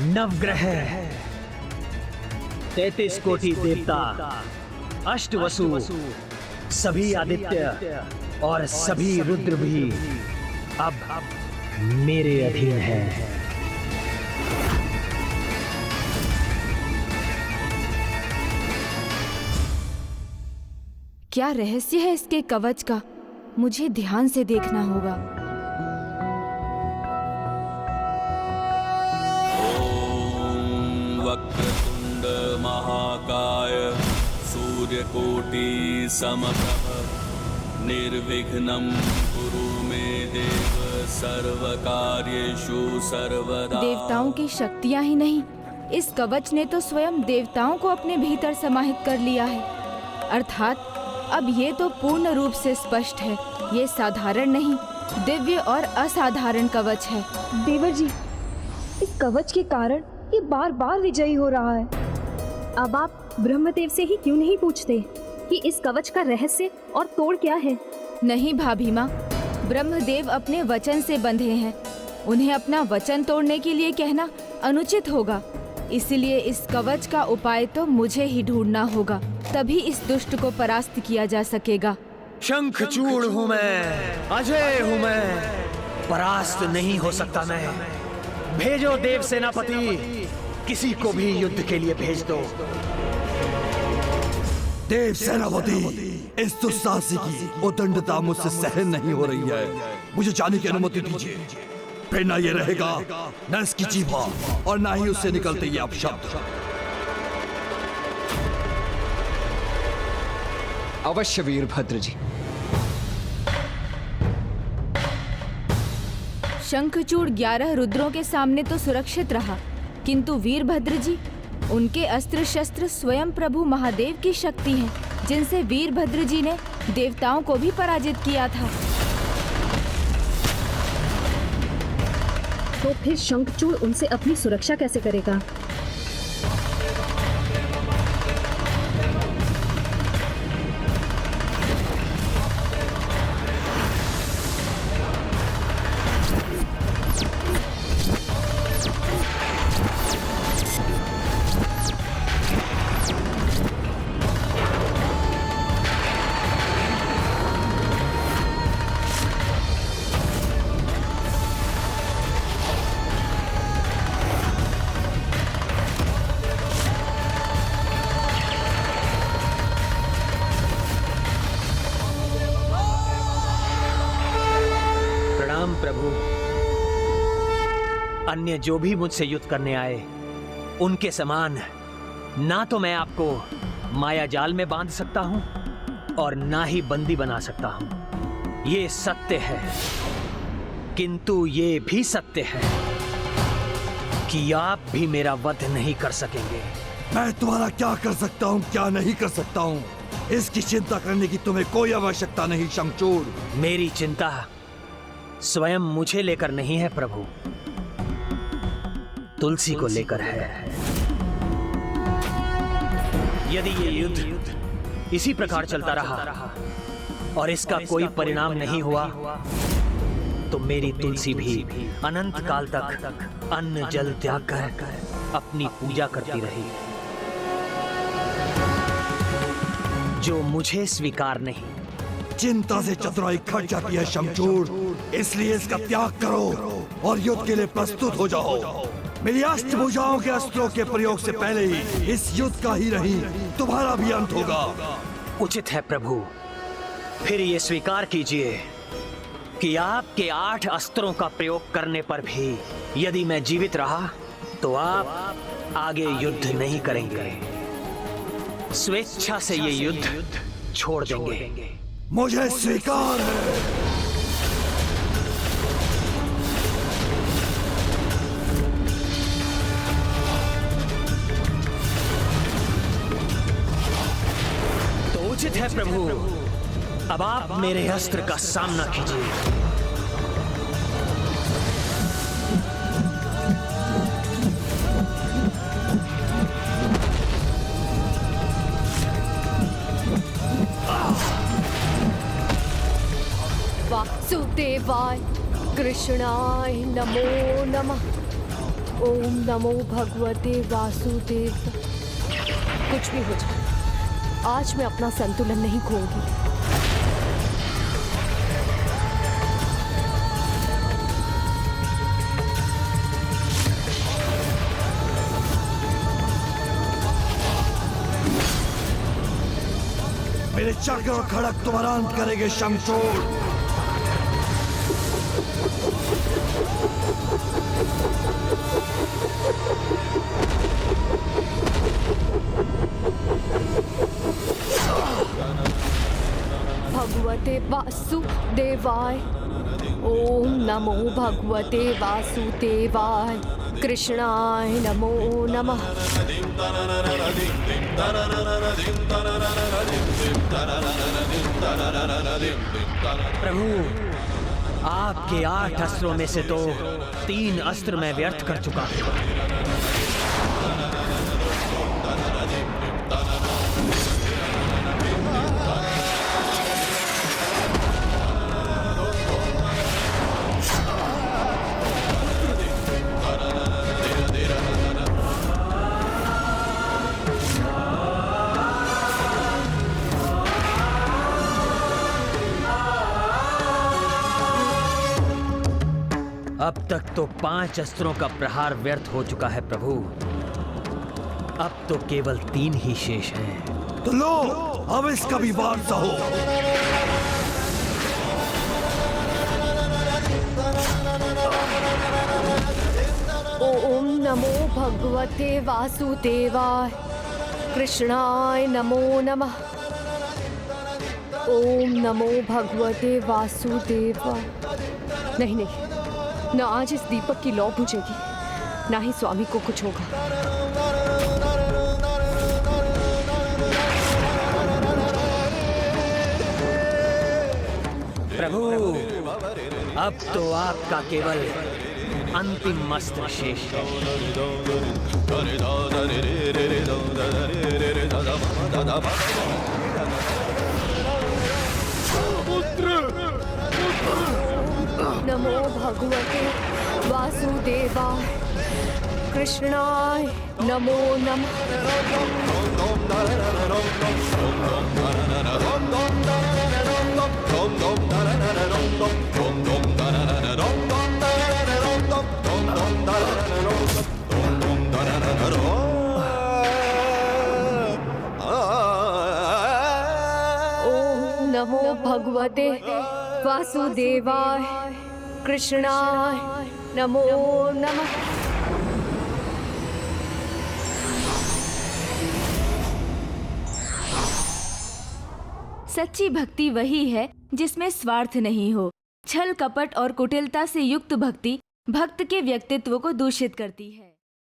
नवग्रह, 33 कोटि देवता, अष्टवसु, सभी आदित्य और सभी रुद्र भी अब मेरे अधीन हैं। क्या रहस्य है इसके कवच का? मुझे ध्यान से देखना होगा। ओम वक्रतुंड महाकाय सूर्यकोटि समप्रभ निर्विघ्नं कुरु मे देव सर्वकार्येषु सर्वदा। देवताओं की शक्तियां ही नहीं, इस कवच ने तो स्वयं देवताओं को अपने भीतर समाहित कर लिया है। अर्थात अब ये तो पूर्ण रूप से स्पष्ट है, ये साधारण नहीं, दिव्य और असाधारण कवच है। देवर जी, इस कवच के कारण ये बार बार विजयी हो रहा है। अब आप ब्रह्मदेव से ही क्यों नहीं पूछते कि इस कवच का रहस्य और तोड़ क्या है? नहीं भाभी माँ, ब्रह्मदेव अपने वचन से बंधे हैं, उन्हें अपना वचन तोड़ने के लिए कहना अनुचित होगा। इसलिए इस कवच का उपाय तो मुझे ही ढूंढना होगा, तभी इस दुष्ट को परास्त किया जा सकेगा। शंखचूड़ हूँ मैं, अजय हूँ मैं, परास्त नहीं हो सकता मैं। भेजो देव सेनापति, किसी को भी युद्ध के लिए भेज दो। देव सेनापति, इस दुस्साहसी की उद्दंडता मुझसे सहन नहीं हो रही है। मुझे जाने की अनुमति दीजिए, फिर ना ये रहेगा न इसकी जीभा और ना ही उससे निकलते ये अपशब्द। अवश्य वीरभद्र जी। शंखचूड़ 11 रुद्रों के सामने तो सुरक्षित रहा, किंतु वीरभद्र जी, उनके अस्त्र शस्त्र स्वयं प्रभु महादेव की शक्ति हैं, जिनसे वीरभद्र जी ने देवताओं को भी पराजित किया था। तो फिर शंखचूड़ उनसे अपनी सुरक्षा कैसे करेगा? प्रभु, अन्य जो भी मुझसे युद्ध करने आए, उनके समान ना तो मैं आपको माया जाल में बांध सकता हूं और ना ही बंदी बना सकता हूं। ये सत्य है, किंतु ये भी सत्य है कि आप भी मेरा वध नहीं कर सकेंगे। मैं तुम्हारा क्या कर सकता हूँ, क्या नहीं कर सकता हूँ, इसकी चिंता करने की तुम्हें कोई आवश्यकता नहीं शंखचूड़। मेरी चिंता स्वयं मुझे लेकर नहीं है प्रभु, तुलसी को लेकर है। यदि ये युद्ध इसी प्रकार चलता रहा और इसका कोई परिणाम नहीं हुआ, तो मेरी तुलसी भी अनंत काल तक अन्न जल त्याग कर अपनी पूजा करती रही, जो मुझे स्वीकार नहीं। चिंता से चतुराई खट जाती है शंखचूड़, इसलिए इसका त्याग करो और युद्ध के लिए प्रस्तुत हो जाओ। मेरी अष्टभुजाओं के अस्त्रों के प्रयोग से पहले ही इस युद्ध का ही नहीं तुम्हारा भी अंत होगा। उचित है प्रभु, फिर ये स्वीकार कीजिए कि आपके 8 अस्त्रों का प्रयोग करने पर भी यदि मैं जीवित रहा तो आप आगे युद्ध नहीं करेंगे, स्वेच्छा से ये युद्ध छोड़ देंगे। मुझे स्वीकार है। तो उचित है प्रभु, अब आप मेरे अस्त्र का सामना कीजिए। वासुदेवाय कृष्णाय नमो नमः। ओम नमो भगवते वासुदेव। कुछ भी हो जाए, आज मैं अपना संतुलन नहीं खोऊंगी। मेरे चक्र और खड़क तुम्हारा अंत करेंगे शमशूर। भगवते वासुदेवाय। ओम नमो भगवते वासुदेवाय। कृष्णाय नमो नमः। प्रभु, आपके 8 अस्त्रों में से तो 3 अस्त्र मैं व्यर्थ कर चुका हूं। अब तक तो 5 अस्त्रों का प्रहार व्यर्थ हो चुका है प्रभु। अब तो केवल 3 ही शेष हैं। तो लो, अब इसका भी वार सहो। ओम नमो भगवते वासुदेवाय। कृष्णाय नमो नमः। ओम नमो भगवते वासुदेवाय। नहीं नहीं, न आज इस दीपक की लौ बुझेगी, ना ही स्वामी को कुछ होगा। प्रभु, अब तो आपका केवल अंतिम अस्त्र शेष है। नमो भगवते वासुदेवाय। कृष्णाय नमो नमः। ओम नमो भगवते वासुदेवाय। कृष्णाय नमो नमः। सच्ची भक्ति वही है जिसमें स्वार्थ नहीं हो। छल कपट और कुटिलता से युक्त भक्ति भक्त के व्यक्तित्व को दूषित करती है।